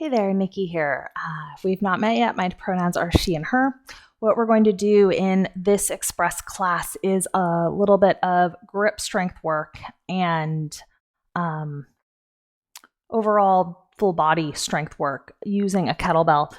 Hey there, Nikki here. If we've not met yet, my pronouns are she and her. What we're going to do in this express class is a little bit of grip strength work and overall full body strength work using a kettlebell.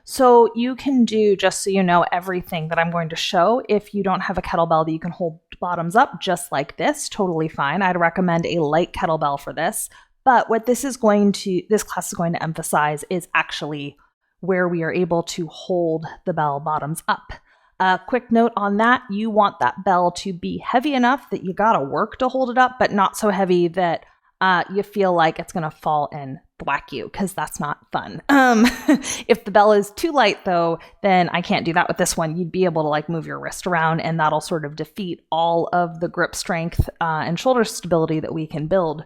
So you can do, just so you know, everything that I'm going to show. If you don't have a kettlebell that you can hold bottoms up just like this, totally fine. I'd recommend a light kettlebell for this. But what this class is going to emphasize is actually where we are able to hold the bell bottoms up. Quick note on that, you want that bell to be heavy enough that you gotta work to hold it up, but not so heavy that you feel like it's gonna fall and thwack you, because that's not fun. If the bell is too light though, then I can't do that with this one. You'd be able to like move your wrist around and that'll sort of defeat all of the grip strength and shoulder stability that we can build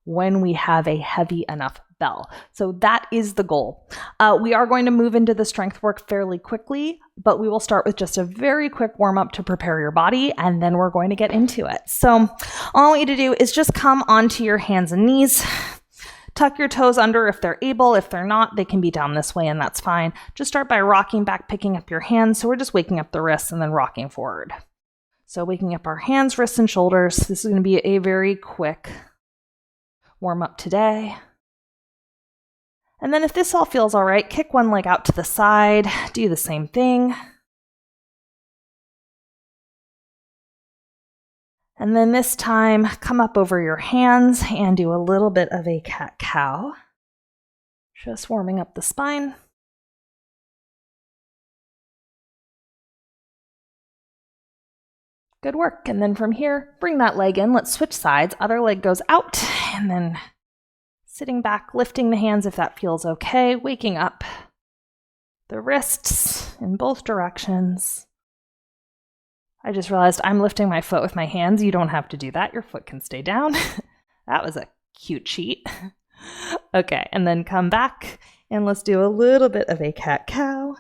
when we have a heavy enough bell. So that is the goal. We are going to move into the strength work fairly quickly, but we will start with just a very quick warm up to prepare your body, and then we're going to get into it. So all I want you to do is just come onto your hands and knees. Tuck your toes under if they're able. If they're not, they can be down this way and that's fine. Just start by rocking back, picking up your hands. So we're just waking up the wrists and then rocking forward. So waking up our hands, wrists, and shoulders. This is going to be a very quick warm up today. And then if this all feels all right, kick one leg out to the side, do the same thing. And then this time, come up over your hands and do a little bit of a cat-cow. Just warming up the spine. Good work. And then from here, bring that leg in. Let's switch sides. Other leg goes out, and then sitting back, lifting the hands if that feels okay, waking up the wrists in both directions. I just realized I'm lifting my foot with my hands. You don't have to do that. Your foot can stay down. That was a cute cheat. Okay, and then come back and let's do a little bit of a cat-cow.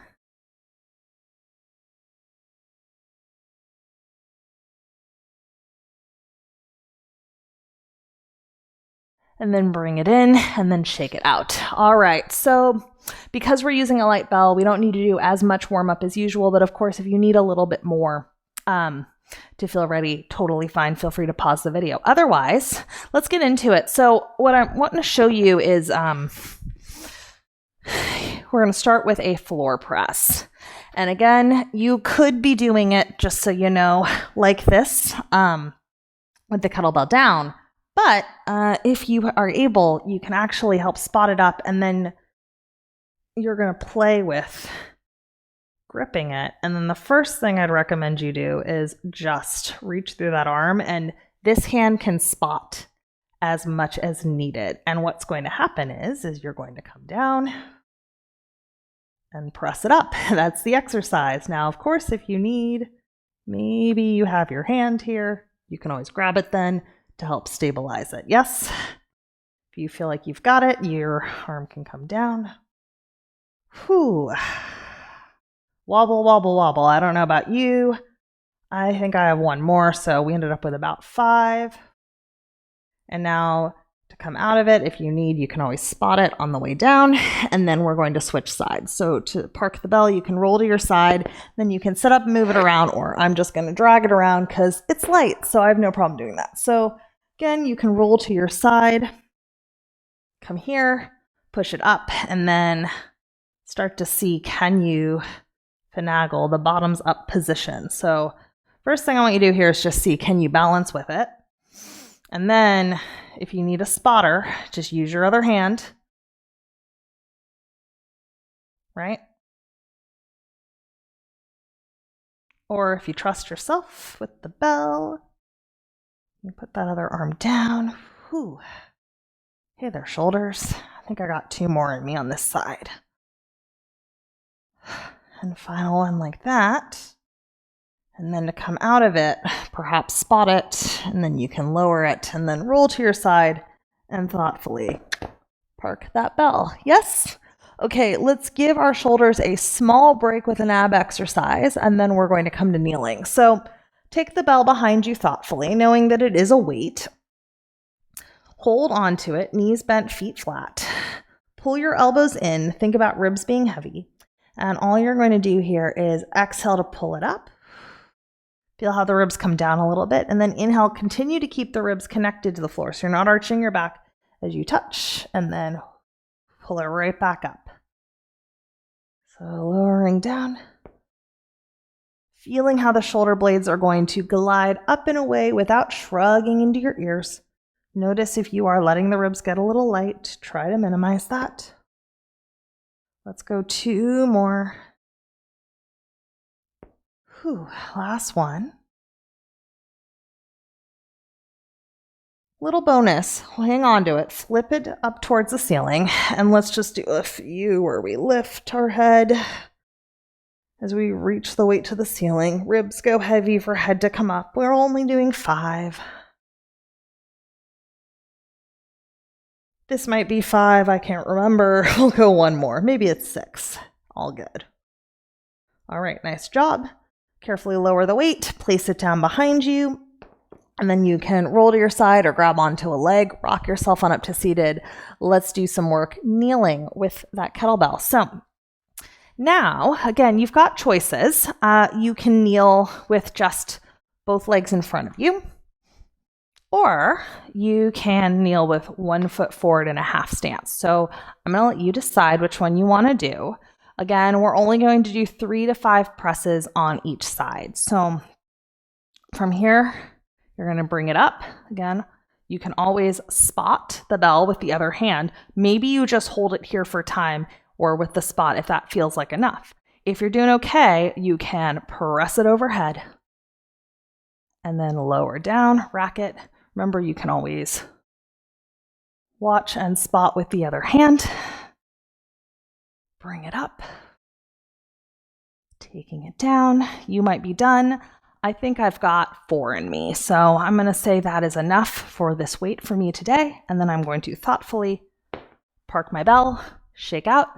And then bring it in and then shake it out. All right, so because we're using a light bell, we don't need to do as much warm up as usual, but of course, if you need a little bit more to feel ready, totally fine. Feel free to pause the video. Otherwise, let's get into it. So what I'm wanting to show you is we're going to start with a floor press. And again, you could be doing it, just so you know, like this with the kettlebell down. But if you are able, you can actually help spot it up, and then you're going to play with gripping it. And then the first thing I'd recommend you do is just reach through that arm, and this hand can spot as much as needed. And what's going to happen is you're going to come down and press it up. That's the exercise. Now, of course, if you need, maybe you have your hand here, you can always grab it then to help stabilize it. Yes? If you feel like you've got it, your arm can come down. Whew. Wobble, wobble, wobble. I don't know about you. I think I have one more, so we ended up with about 5. And now to come out of it, if you need, you can always spot it on the way down, and then we're going to switch sides. So to park the bell, you can roll to your side, then you can sit up and move it around, or I'm just going to drag it around because it's light, so I have no problem doing that. So again, you can roll to your side, come here, push it up, and then start to see, can you finagle the bottoms up position. So first thing I want you to do here is just see, can you balance with it? And then if you need a spotter, just use your other hand, right? Or if you trust yourself with the bell, you put that other arm down. Whew. Hey there, shoulders. I think I got 2 more in me on this side. And final one like that. And then to come out of it, perhaps spot it, and then you can lower it, and then roll to your side and thoughtfully Park that bell. Yes? Okay, let's give our shoulders a small break with an ab exercise, and then we're going to come to kneeling. So take the bell behind you thoughtfully, knowing that it is a weight. Hold on to it, knees bent, feet flat. Pull your elbows in, think about ribs being heavy. And all you're going to do here is exhale to pull it up. Feel how the ribs come down a little bit, and then inhale, continue to keep the ribs connected to the floor. So you're not arching your back as you touch, and then pull it right back up. So lowering down. Feeling how the shoulder blades are going to glide up and away without shrugging into your ears. Notice if you are letting the ribs get a little light. Try to minimize that. Let's go 2 more. Whew, last one. Little bonus, hang on to it, flip it up towards the ceiling, and let's just do a few where we lift our head as we reach the weight to the ceiling. Ribs go heavy for head to come up. We're only doing 5. This might be 5, I can't remember. We'll go 1 more, maybe it's 6. All good. All right, nice job. Carefully lower the weight, place it down behind you. And then you can roll to your side or grab onto a leg, rock yourself on up to seated. Let's do some work kneeling with that kettlebell. So now, again, you've got choices. You can kneel with just both legs in front of you, or you can kneel with 1 foot forward in a half stance. So I'm going to let you decide which one you want to do. Again, we're only going to do 3 to 5 presses on each side. So from here, you're going to bring it up. Again, you can always spot the bell with the other hand. Maybe you just hold it here for time or with the spot if that feels like enough. If you're doing okay, you can press it overhead and then lower down, rack it. Remember, you can always watch and spot with the other hand. Bring it up. Taking it down. You might be done. I think I've got 4 in me, so I'm going to say that is enough for this weight for me today, and then I'm going to thoughtfully park my bell, shake out,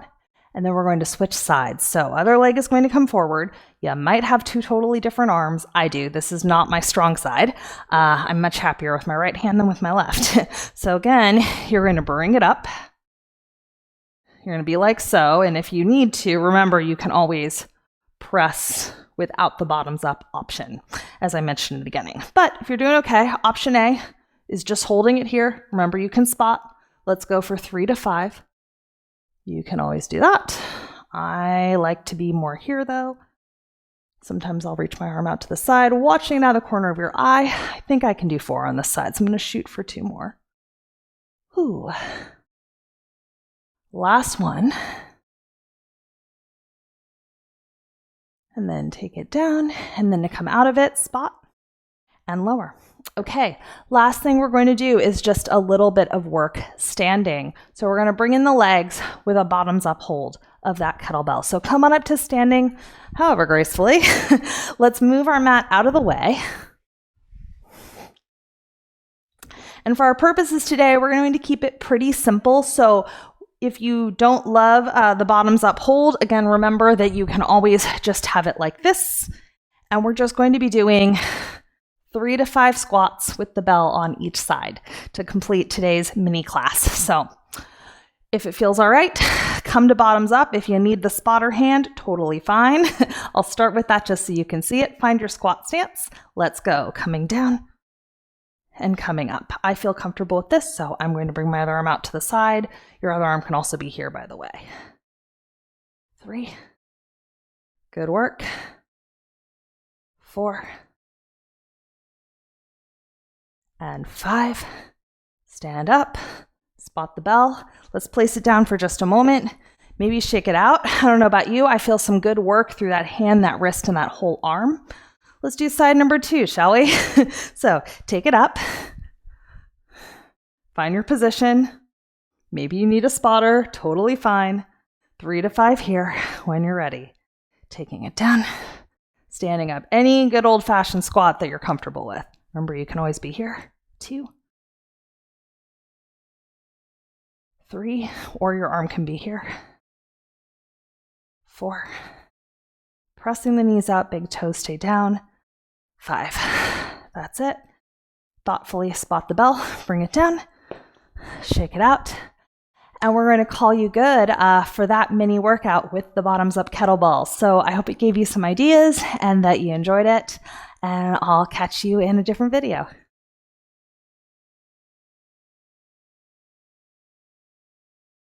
and then we're going to switch sides. So other leg is going to come forward. You might have 2 totally different arms. I do. This is not my strong side. I'm much happier with my right hand than with my left. So again, you're going to bring it up. You're going to be like so, and if you need to, remember you can always press without the bottoms up option, as I mentioned in the beginning. But if you're doing okay, option A is just holding it here. Remember, you can spot. Let's go for 3 to 5. You can always do that. I like to be more here though. Sometimes I'll reach my arm out to the side, watching out of the corner of your eye. I think I can do 4 on this side, so I'm going to shoot for 2 more. Ooh. Last one. And then take it down, and then to come out of it, spot and lower. Okay, last thing we're going to do is just a little bit of work standing. So we're going to bring in the legs with a bottoms up hold of that kettlebell. So come on up to standing, however gracefully. Let's move our mat out of the way. And for our purposes today, we're going to keep it pretty simple. So if you don't love the bottoms up hold, again, remember that you can always just have it like this. And we're just going to be doing 3 to 5 squats with the bell on each side to complete today's mini class. So if it feels all right, come to bottoms up. If you need the spotter hand, totally fine. I'll start with that just so you can see it. Find your squat stance. Let's go. Coming down and coming up. I feel comfortable with this, so I'm going to bring my other arm out to the side. Your other arm can also be here, by the way. 3. Good work. 4. And 5. Stand up. Spot the bell. Let's place it down for just a moment. Maybe shake it out. I don't know about you. I feel some good work through that hand, that wrist, and that whole arm. Let's do side number 2, shall we? So take it up. Find your position. Maybe you need a spotter. Totally fine. 3 to 5 here when you're ready. Taking it down. Standing up. Any good old-fashioned squat that you're comfortable with. Remember, you can always be here. 2. 3, or your arm can be here. 4. Pressing the knees out, big toes stay down. 5. That's it. Thoughtfully spot the bell, bring it down, shake it out. And we're going to call you good for that mini workout with the bottoms up kettlebells. So I hope it gave you some ideas and that you enjoyed it. And I'll catch you in a different video.